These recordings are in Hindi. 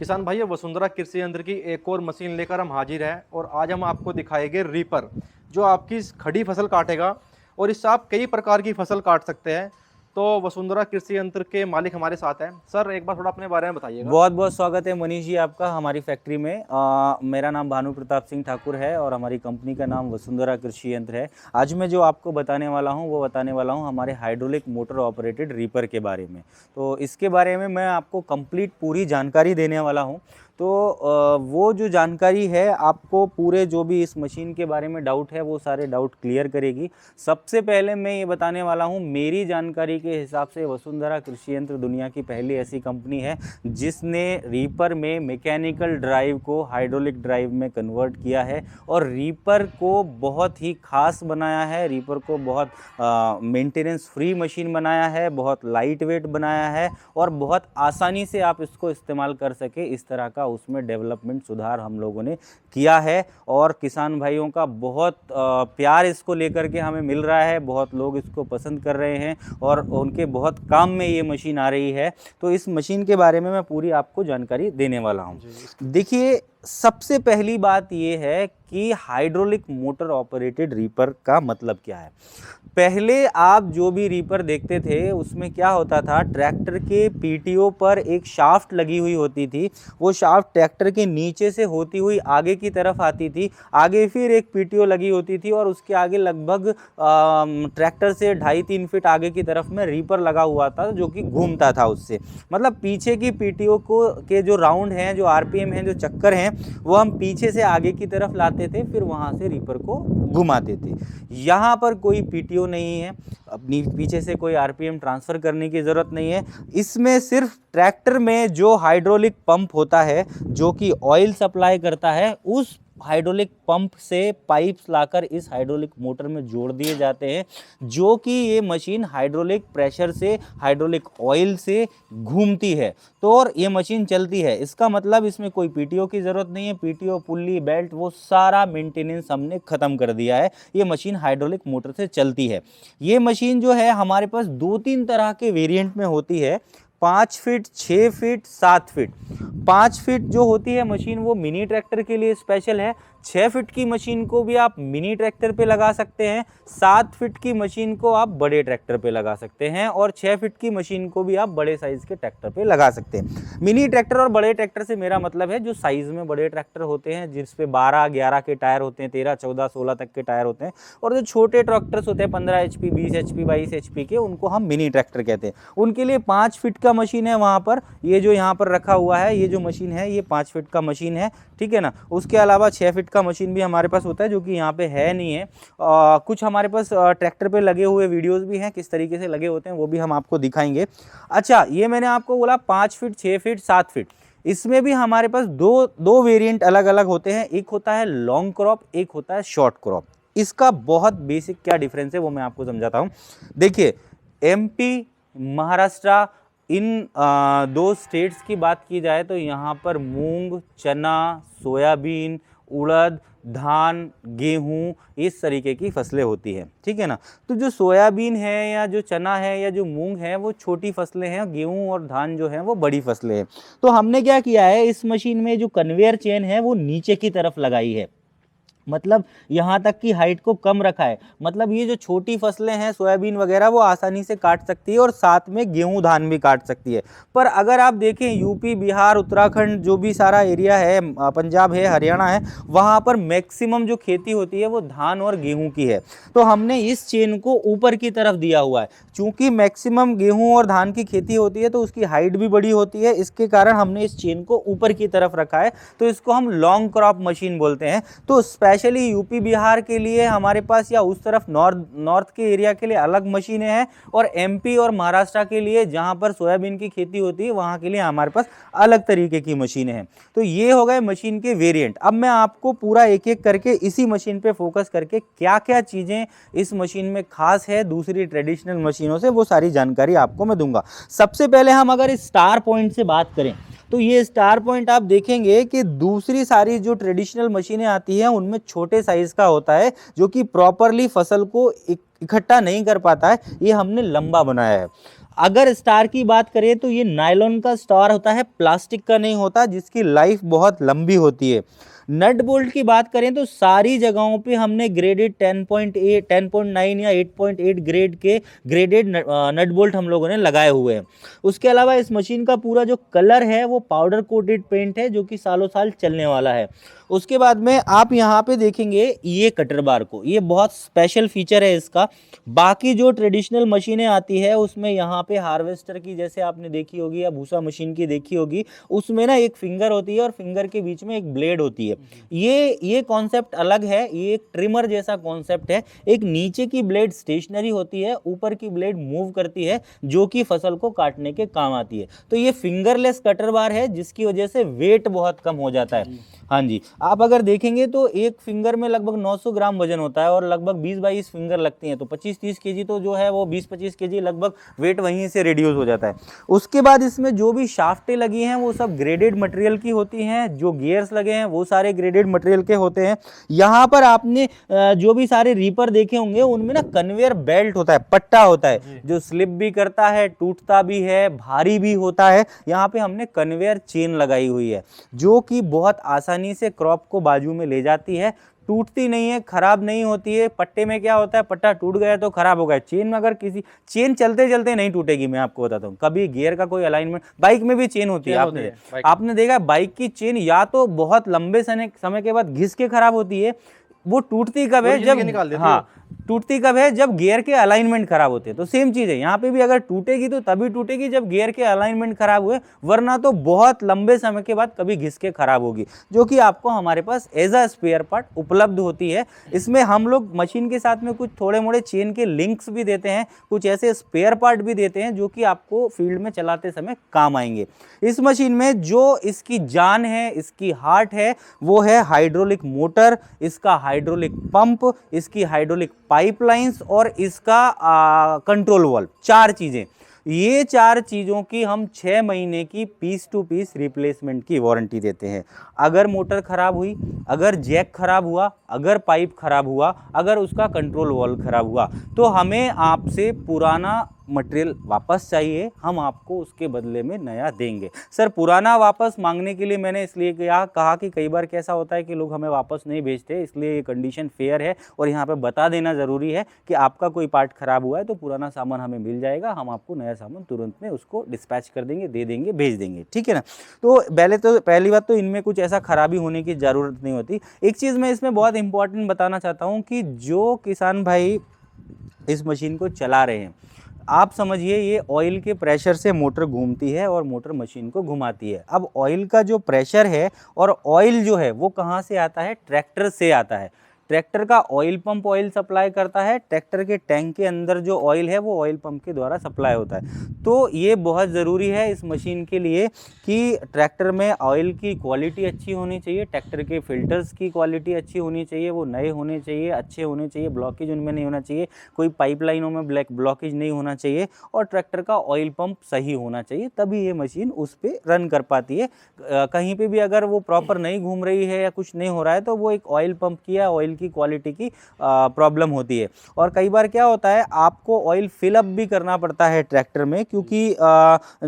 किसान भाइयों, वसुंधरा कृषि यंत्र की एक और मशीन लेकर हम हाजिर हैं और आज हम आपको दिखाएंगे रीपर, जो आपकी खड़ी फसल काटेगा और इससे आप कई प्रकार की फसल काट सकते हैं। तो वसुंधरा कृषि यंत्र के मालिक हमारे साथ हैं। सर, एक बार थोड़ा अपने बारे में बताइएगा। बहुत बहुत स्वागत है मनीष जी आपका हमारी फैक्ट्री में। मेरा नाम भानु प्रताप सिंह ठाकुर है और हमारी कंपनी का नाम वसुंधरा कृषि यंत्र है। आज मैं जो आपको बताने वाला हूं वो बताने वाला हूं हमारे हाइड्रोलिक मोटर ऑपरेटेड रीपर के बारे में। तो इसके बारे में मैं आपको कंप्लीट पूरी जानकारी देने वाला हूं। तो वो जो जानकारी है आपको पूरे जो भी इस मशीन के बारे में डाउट है वो सारे डाउट क्लियर करेगी। सबसे पहले मैं ये बताने वाला हूँ, मेरी जानकारी के हिसाब से वसुंधरा कृषि यंत्र दुनिया की पहली ऐसी कंपनी है जिसने रीपर में मैकेनिकल ड्राइव को हाइड्रोलिक ड्राइव में कन्वर्ट किया है और रीपर को बहुत ही खास बनाया है। रीपर को बहुत मेंटेनेंस फ्री मशीन बनाया है, बहुत लाइट वेट बनाया है और बहुत आसानी से आप इसको इस्तेमाल कर सके इस तरह का उसमें डेवलपमेंट सुधार हम लोगों ने किया है। और किसान भाइयों का बहुत प्यार इसको लेकर के हमें मिल रहा है, बहुत लोग इसको पसंद कर रहे हैं और उनके बहुत काम में ये मशीन आ रही है। तो इस मशीन के बारे में मैं पूरी आपको जानकारी देने वाला हूँ। देखिए, सबसे पहली बात ये है कि हाइड्रोलिक मोटर ऑपरेटेड रीपर का मतलब क्या है। पहले आप जो भी रीपर देखते थे उसमें क्या होता था, ट्रैक्टर के पीटीओ पर एक शाफ्ट लगी हुई होती थी। वो शाफ्ट ट्रैक्टर के नीचे से होती हुई आगे की तरफ आती थी, आगे फिर एक पीटीओ लगी होती थी और उसके आगे लगभग ट्रैक्टर से 2.5-3 फीट आगे की तरफ में रीपर लगा हुआ था जो कि घूमता था उससे। मतलब पीछे की पीटीओ को के जो राउंड हैं, जो आरपीएम हैं, जो चक्कर हैं, वो हम पीछे से आगे की तरफ लाते थे, फिर वहाँ से रीपर को घुमाते थे। यहाँ पर कोई पीटीओ नहीं है, अपनी पीछे से कोई आरपीएम ट्रांसफ़र करने की ज़रूरत नहीं है। इसमें सिर्फ ट्रैक्टर में जो हाइड्रोलिक पंप होता है जो कि ऑयल सप्लाई करता है, उस हाइड्रोलिक पंप से पाइप्स लाकर इस हाइड्रोलिक मोटर में जोड़ दिए जाते हैं, जो कि ये मशीन हाइड्रोलिक प्रेशर से, हाइड्रोलिक ऑयल से घूमती है तो और ये मशीन चलती है। इसका मतलब इसमें कोई पीटीओ की ज़रूरत नहीं है। पीटीओ, पुल्ली, बेल्ट, वो सारा मेंटेनेंस हमने ख़त्म कर दिया है। ये मशीन हाइड्रोलिक मोटर से चलती है। ये मशीन जो है हमारे पास 2-3 तरह के वेरिएंट में होती है, 5 फीट, 6 फीट, 7 फीट। 5 फीट जो होती है मशीन वो मिनी ट्रैक्टर के लिए स्पेशल है। 6 फीट की मशीन को भी आप मिनी ट्रैक्टर पे लगा सकते हैं। 7 फीट की मशीन को आप बड़े ट्रैक्टर पे लगा सकते हैं और 6 फीट की मशीन को भी आप बड़े साइज़ के ट्रैक्टर पे लगा सकते हैं। मिनी ट्रैक्टर और बड़े ट्रैक्टर से मेरा मतलब है जो साइज़ में बड़े ट्रैक्टर होते हैं, जिस पे 12-11 के टायर होते हैं, 13, 14, 16 तक के टायर होते हैं, और जो छोटे ट्रैक्टर्स होते हैं 15 HP, 20 HP, 22 HP के, उनको हम मिनी ट्रैक्टर कहते हैं। उनके लिए 5 फीट का मशीन है वहाँ पर। ये जो यहाँ पर रखा हुआ है, ये जो मशीन है, ये 5 फीट का मशीन है, ठीक है ना। उसके अलावा 6 फीट का मशीन भी हमारे पास होता है जो कि यहाँ पे है नहीं है। कुछ हमारे पास ट्रैक्टर पे लगे हुए वीडियोस भी हैं, किस तरीके से लगे होते हैं वो भी हम आपको दिखाएंगे। अच्छा, ये मैंने आपको बोला 5 फीट, 6 फीट, 7 फीट। इसमें भी हमारे पास दो वेरिएंट अलग अलग होते हैं। एक होता है लॉन्ग क्रॉप, एक होता है शॉर्ट क्रॉप। इसका बहुत बेसिक क्या डिफरेंस है वो मैं आपको समझाता हूँ। देखिए, एमपी, महाराष्ट्र, इन दो स्टेट्स की बात की जाए तो यहाँ पर मूंग, चना, सोयाबीन, उड़द, धान, गेहूँ, इस तरीके की फसलें होती हैं, ठीक है ना। तो जो सोयाबीन है या जो चना है या जो मूंग है वो छोटी फसलें हैं, गेहूँ और धान जो है वो बड़ी फसलें हैं। तो हमने क्या किया है, इस मशीन में जो कन्वेयर चेन है वो नीचे की तरफ लगाई है, मतलब यहाँ तक की हाइट को कम रखा है। मतलब ये जो छोटी फसलें हैं सोयाबीन वगैरह वो आसानी से काट सकती है और साथ में गेहूं धान भी काट सकती है। पर अगर आप देखें यूपी, बिहार, उत्तराखंड, जो भी सारा एरिया है, पंजाब है, हरियाणा है, वहाँ पर मैक्सिमम जो खेती होती है वो धान और गेहूं की है। तो हमने इस चेन को ऊपर की तरफ दिया हुआ है। चूँकि मैक्सिमम गेहूँ और धान की खेती होती है तो उसकी हाइट भी बड़ी होती है, इसके कारण हमने इस चेन को ऊपर की तरफ रखा है। तो इसको हम लॉन्ग क्रॉप मशीन बोलते हैं। तो स्पेशली यूपी बिहार के लिए हमारे पास, या उस तरफ नॉर्थ के एरिया के लिए अलग मशीनें हैं, और एमपी और महाराष्ट्र के लिए जहां पर सोयाबीन की खेती होती है वहां के लिए हमारे पास अलग तरीके की मशीनें हैं। तो ये हो गए मशीन के वेरिएंट। अब मैं आपको पूरा एक एक करके इसी मशीन पे फोकस करके क्या क्या चीज़ें इस मशीन में खास है दूसरी ट्रेडिशनल मशीनों से, वो सारी जानकारी आपको मैं दूंगा। सबसे पहले हम अगर स्टार पॉइंट से बात करें तो ये स्टार पॉइंट आप देखेंगे कि दूसरी सारी जो ट्रेडिशनल मशीनें आती हैं उनमें छोटे साइज़ का होता है, जो कि प्रॉपरली फसल को इकट्ठा नहीं कर पाता है। ये हमने लंबा बनाया है। अगर स्टार की बात करें तो ये नायलॉन का स्टार होता है, प्लास्टिक का नहीं होता, जिसकी लाइफ बहुत लंबी होती है। नट बोल्ट की बात करें तो सारी जगहों पे हमने ग्रेडेड 10.8, 10.9 या 8.8 ग्रेड के ग्रेडेड नट बोल्ट हम लोगों ने लगाए हुए हैं। उसके अलावा इस मशीन का पूरा जो कलर है वो पाउडर कोटेड पेंट है, जो कि सालों साल चलने वाला है। उसके बाद में आप यहाँ पे देखेंगे ये कटर बार को, ये बहुत स्पेशल फीचर है इसका। बाकी जो ट्रेडिशनल मशीनें आती है उसमें यहाँ पे हार्वेस्टर की जैसे आपने देखी होगी या भूसा मशीन की देखी होगी, उसमें ना एक फिंगर होती है और फिंगर के बीच में एक ब्लेड होती है। ये कॉन्सेप्ट अलग है, ये एक ट्रिमर जैसा कॉन्सेप्ट है। एक नीचे की ब्लेड स्टेशनरी होती है, ऊपर की ब्लेड मूव करती है, जो कि फसल को काटने के काम आती है। तो ये फिंगरलेस कटर बार है, जिसकी वजह से वेट बहुत कम हो जाता है। हाँ जी, आप अगर देखेंगे तो एक फिंगर में लगभग 900 ग्राम वजन होता है और लगभग 20-22 फिंगर लगती हैं, तो 25-30 केजी तो जो है वो 20-25 केजी लगभग वेट वहीं से रिड्यूस हो जाता है। उसके बाद इसमें जो भी शाफ्टें लगी हैं वो सब ग्रेडेड मटेरियल की होती हैं, जो गियर्स लगे हैं वो सारे ग्रेडेड मटेरियल के होते हैं। यहाँ पर आपने जो भी सारे रीपर देखे होंगे उनमें ना कन्वेयर बेल्ट होता है, पट्टा होता है, जो स्लिप भी करता है, टूटता भी है, भारी भी होता है। यहाँ पे हमने कन्वेयर चेन लगाई हुई है, जो कि बहुत आसानी से क्रॉप को बाजू में ले जाती है, टूटती नहीं है, खराब नहीं होती है। पट्टे में क्या होता है, पट्टा टूट गया तो खराब हो गया। चेन में अगर किसी चेन चलते चलते नहीं टूटेगी, मैं आपको बताता हूँ। कभी गियर का कोई अलाइनमेंट, बाइक में भी चेन होती है, आपने देखा बाइक की चेन या तो बहुत लंबे समय के बाद घिस के खराब होती है, वो टूटती कब है, जब हाँ टूटती कब है, जब गियर के अलाइनमेंट खराब होते हैं। तो सेम चीज है यहाँ पे भी, अगर टूटेगी तो तभी टूटेगी जब गियर के अलाइनमेंट खराब हुए, वरना तो बहुत लंबे समय के बाद कभी घिस के खराब होगी, जो कि आपको हमारे पास एज अ स्पेयर पार्ट उपलब्ध होती है। इसमें हम लोग मशीन के साथ में कुछ थोड़े मोड़े चेन के लिंक्स भी देते हैं, कुछ ऐसे स्पेयर पार्ट भी देते हैं जो कि आपको फील्ड में चलाते समय काम आएंगे। इस मशीन में जो इसकी जान है, इसकी हार्ट है, वो है हाइड्रोलिक मोटर, इसका हाइड्रोलिक पंप, इसकी हाइड्रोलिक पाइपलाइंस और इसका कंट्रोल वाल्व। 4 चीजें, ये 4 चीज़ों की हम 6 महीने की पीस टू पीस रिप्लेसमेंट की वारंटी देते हैं। अगर मोटर खराब हुई, अगर जैक खराब हुआ, अगर पाइप खराब हुआ, अगर उसका कंट्रोल वाल्व खराब हुआ, तो हमें आपसे पुराना मटेरियल वापस चाहिए, हम आपको उसके बदले में नया देंगे। सर, पुराना वापस मांगने के लिए मैंने इसलिए कहा कि कई बार कैसा होता है कि लोग हमें वापस नहीं भेजते, इसलिए ये कंडीशन फेयर है और यहाँ पे बता देना ज़रूरी है कि आपका कोई पार्ट खराब हुआ है तो पुराना सामान हमें मिल जाएगा, हम आपको नया सामान तुरंत में उसको डिस्पैच कर देंगे, दे देंगे, भेज देंगे, ठीक है ना। तो पहली बात तो इनमें कुछ ऐसा खराबी होने की ज़रूरत नहीं होती। एक चीज़ मैं इसमें बहुत इंपॉर्टेंट बताना चाहता हूँ कि जो किसान भाई इस मशीन को चला रहे हैं, आप समझिए ये ऑयल के प्रेशर से मोटर घूमती है और मोटर मशीन को घुमाती है। अब ऑयल का जो प्रेशर है और ऑयल जो है वो कहाँ से आता है, ट्रैक्टर से आता है। ट्रैक्टर का ऑयल पंप ऑयल सप्लाई करता है, ट्रैक्टर के टैंक के अंदर जो ऑयल है वो ऑयल पंप के द्वारा सप्लाई होता है। तो ये बहुत ज़रूरी है इस मशीन के लिए कि ट्रैक्टर में ऑयल की क्वालिटी अच्छी होनी चाहिए, ट्रैक्टर के फिल्टर्स की क्वालिटी अच्छी होनी चाहिए, वो नए होने चाहिए, अच्छे होने चाहिए, ब्लॉकेज उनमें नहीं होना चाहिए, कोई पाइपलाइनों में ब्लॉकेज नहीं होना चाहिए और ट्रैक्टर का ऑयल पंप सही होना चाहिए, तभी ये मशीन उस पर रन कर पाती है। कहीं पर भी अगर वो प्रॉपर नहीं घूम रही है या कुछ नहीं हो रहा है तो वो एक ऑयल पंप की या ऑयल की क्वालिटी की प्रॉब्लम होती है। और कई बार क्या होता है, आपको ऑयल फिलअप भी करना पड़ता है ट्रैक्टर में, क्योंकि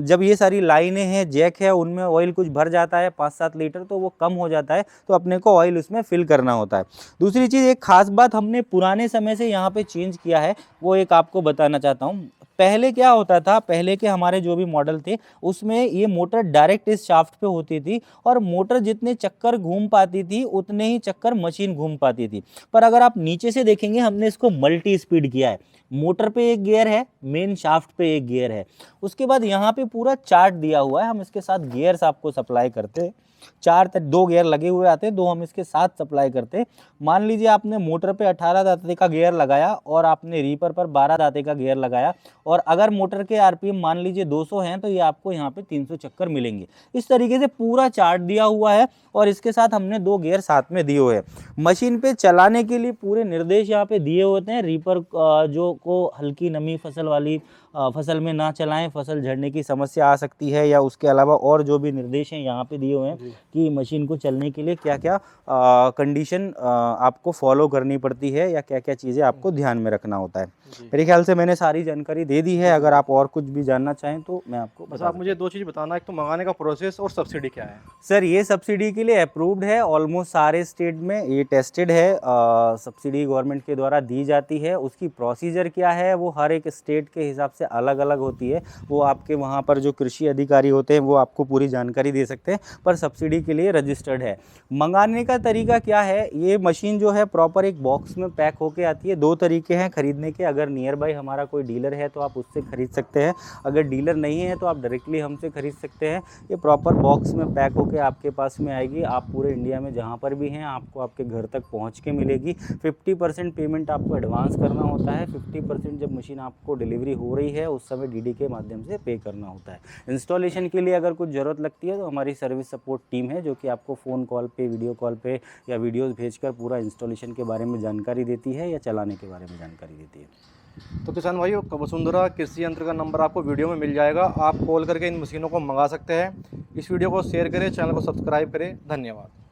जब ये सारी लाइनें हैं, जैक है, उनमें ऑयल कुछ भर जाता है 5-7 लीटर, तो वो कम हो जाता है, तो अपने को ऑयल उसमें फिल करना होता है। दूसरी चीज़, एक खास बात हमने पुराने समय से यहाँ पे चेंज किया है, वो एक आपको बताना चाहता हूँ। पहले क्या होता था, पहले के हमारे जो भी मॉडल थे उसमें ये मोटर डायरेक्ट इस शाफ्ट पे होती थी और मोटर जितने चक्कर घूम पाती थी उतने ही चक्कर मशीन घूम पाती थी। पर अगर आप नीचे से देखेंगे, हमने इसको मल्टी स्पीड किया है। मोटर पे एक गियर है, मेन शाफ्ट पे एक गियर है, उसके बाद यहाँ पे पूरा चार्ट दिया हुआ है, हम इसके साथ गियर्स आपको सप्लाई करते हैं। 2 गियर लगे हुए आते हैं, 2 हम इसके साथ सप्लाई करते हैं। मान लीजिए आपने मोटर पे 18 दांते का गियर लगाया और आपने रीपर पर 12 दांते का गियर लगाया, और अगर मोटर के आरपीएम मान लीजिए 200 हैं तो ये आपको यहाँ पे 300 चक्कर मिलेंगे। इस तरीके से पूरा चार्ट दिया हुआ है और इसके साथ हमने 2 गियर साथ में दिए हुए हैं। मशीन पे चलाने के लिए पूरे निर्देश यहाँ पे दिए होते हैं। रीपर जो को हल्की नमी फसल में ना चलाएं, फसल झड़ने की समस्या आ सकती है, या उसके अलावा और जो भी निर्देश हैं यहाँ पे दिए हुए हैं। कि मशीन को चलने के लिए क्या क्या कंडीशन आपको फॉलो करनी पड़ती है या क्या क्या चीज़ें आपको ध्यान में रखना होता है। जी। मेरे ख्याल से मैंने सारी जानकारी दे दी है, अगर आप और कुछ भी जानना चाहें तो मैं आपको बस बता आप मुझे 2 चीज़ बताना, एक तो मंगाने का प्रोसेस और सब्सिडी क्या है? सर, ये सब्सिडी के लिए अप्रूव्ड है ऑलमोस्ट सारे स्टेट में, ये टेस्टेड है, सब्सिडी गवर्नमेंट के द्वारा दी जाती है। उसकी प्रोसीजर क्या है वो हर एक स्टेट के हिसाब से अलग अलग होती है, वो आपके वहाँ पर जो कृषि अधिकारी होते हैं वो आपको पूरी जानकारी दे सकते हैं, पर सब्सिडी के लिए रजिस्टर्ड है। मंगाने का तरीका क्या है, ये मशीन जो है प्रॉपर एक बॉक्स में पैक होके आती है। 2 तरीके हैं खरीदने के, अगर नियर बाई हमारा कोई डीलर है तो आप उससे खरीद सकते हैं, अगर डीलर नहीं है तो आप डायरेक्टली हमसे खरीद सकते हैं। ये प्रॉपर बॉक्स में पैक होके आपके पास में आएगी, आप पूरे इंडिया में जहाँ पर भी हैं आपको आपके घर तक पहुँच के मिलेगी। 50% पेमेंट आपको एडवांस करना होता है, 50% जब मशीन आपको डिलीवरी हो रही है उस समय डीडी के माध्यम से पे करना होता है। इंस्टॉलेशन के लिए अगर कुछ ज़रूरत लगती है तो हमारी सर्विस सपोर्ट टीम है जो कि आपको फ़ोन कॉल पे, वीडियो कॉल पे या वीडियोज़ भेजकर पूरा इंस्टॉलेशन के बारे में जानकारी देती है या चलाने के बारे में जानकारी देती है। तो किसान भाइयों, वसुंधरा कृषि यंत्र का नंबर आपको वीडियो में मिल जाएगा, आप कॉल करके इन मशीनों को मंगा सकते हैं। इस वीडियो को शेयर करें, चैनल को सब्सक्राइब करें। धन्यवाद।